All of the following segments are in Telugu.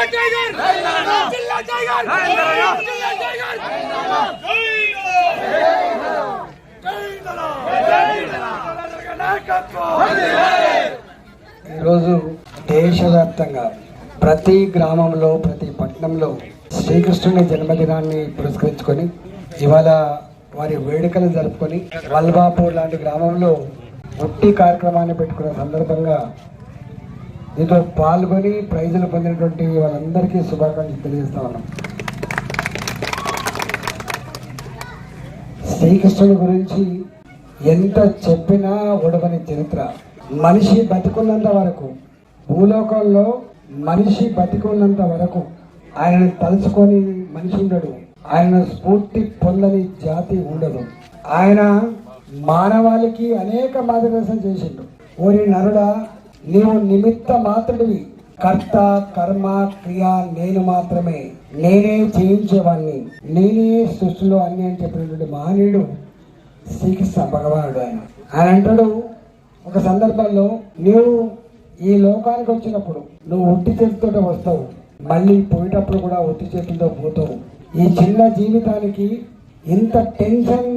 ఈరోజు దేశవ్యాప్తంగా ప్రతి గ్రామంలో ప్రతి పట్టణంలో శ్రీకృష్ణుని జన్మదినాన్ని పురస్కరించుకొని ఇవాళ వారి వేడుకలు జరుపుకొని వల్బాపూర్ లాంటి గ్రామంలో ఉట్టి కార్యక్రమాన్ని పెట్టుకున్న సందర్భంగా దీంతో పాల్గొని ప్రైజులు పొందినటువంటి వాళ్ళందరికీ శుభాకాంక్షలు తెలియజేస్తా ఉన్నాం. శ్రీకృష్ణుని గురించి ఎంత చెప్పినా ఒడవని చరిత్ర. మనిషి బతికున్నంత వరకు, భూలోకంలో మనిషి బతికున్నంత వరకు ఆయనను తలుచుకొని మనిషి ఉండడు, ఆయన స్ఫూర్తి పొందని జాతి ఉండదు. ఆయన మానవాళికి అనేక మార్గదర్శనం చేసిండు. ఓరి నరుడా, నీవు నిమిత్త మాత్రుడివి, కర్త కర్మ క్రియ నేను మాత్రమే, నేనే చేయించేవాడిని, నేనే సృష్టిలో అన్ని అని చెప్పినటువంటి మహనీయుడు శ్రీకృష్ణ భగవానుడు. ఆయన అంటాడు ఒక సందర్భంలో, నీవు ఈ లోకానికి వచ్చినప్పుడు నువ్వు ఒట్టి చేతితో వస్తావు, మళ్ళీ పోయేటప్పుడు కూడా ఒట్టి చేతులతో పోతావు. ఈ చిన్న జీవితానికి ఇంత టెన్షన్,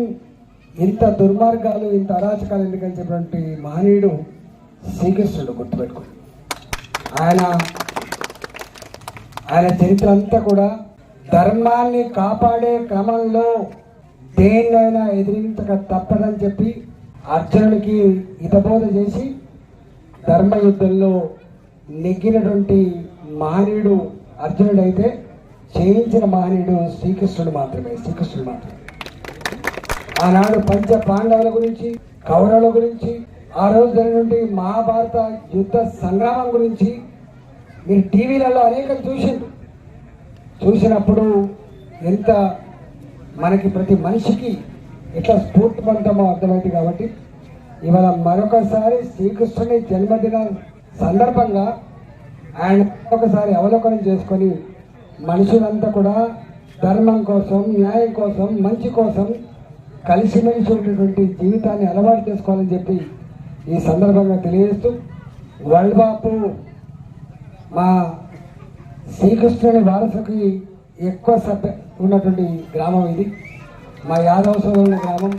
ఇంత దుర్మార్గాలు, ఇంత అరాచకాలు ఎందుకని చెప్పినటువంటి మహనీయుడు శ్రీకృష్ణుడు. గుర్తుపెట్టుకోండి, ఆయన చరిత్ర అంతా కూడా ధర్మాన్ని కాపాడే క్రమంలో దేన్నైనా ఎదిరించక తప్పదని చెప్పి అర్జునుడికి హితబోధ చేసి ధర్మయుద్ధంలో నెగ్గినటువంటి మహనీయుడు అర్జునుడు అయితే చేయించిన మహనీయుడు శ్రీకృష్ణుడు మాత్రమే. ఆనాడు పంచ పాండవుల గురించి, కౌరవుల గురించి, ఆ రోజు జరిగినటువంటి మహాభారత యుద్ధ సంగ్రామం గురించి మీరు టీవీలలో అనేకం చూసినప్పుడు ఎంత మనకి ప్రతి మనిషికి ఎట్లా స్ఫూర్తి పొందుతామో అర్థమైంది. కాబట్టి ఇవాళ మరొకసారి శ్రీకృష్ణుని జన్మదిన సందర్భంగా ఆయన ఒకసారి అవలోకనం చేసుకొని మనుషులంతా కూడా ధర్మం కోసం, న్యాయం కోసం, మంచి కోసం కలిసిమెలిసి ఉన్నటువంటి జీవితాన్ని అలవాటు చేసుకోవాలని చెప్పి ఈ సందర్భంగా తెలియజేస్తూ, వల్బాపూర్ మా శ్రీకృష్ణుని వారసుకి ఎక్కువ సభ్య ఉన్నటువంటి గ్రామం ఇది. మా యాదవ సోదరుల గ్రామం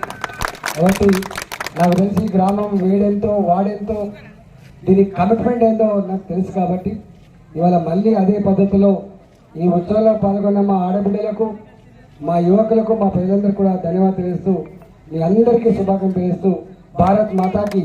కాబట్టి నాకు తెలిసి ఈ గ్రామం వేడెంతో వాడెంతో దీని కమిట్మెంట్ ఏందో నాకు తెలుసు. కాబట్టి ఇవాళ మళ్ళీ అదే పద్ధతిలో ఈ ఉత్సవంలో పాల్గొన్న మా ఆడబిడ్డలకు, మా యువకులకు, మా ప్రజలందరికీ కూడా ధన్యవాదాలు తెలియజేస్తూ మీ అందరికీ శుభాకాంక్షలు తెలియజేస్తూ భారత్ మాతాకి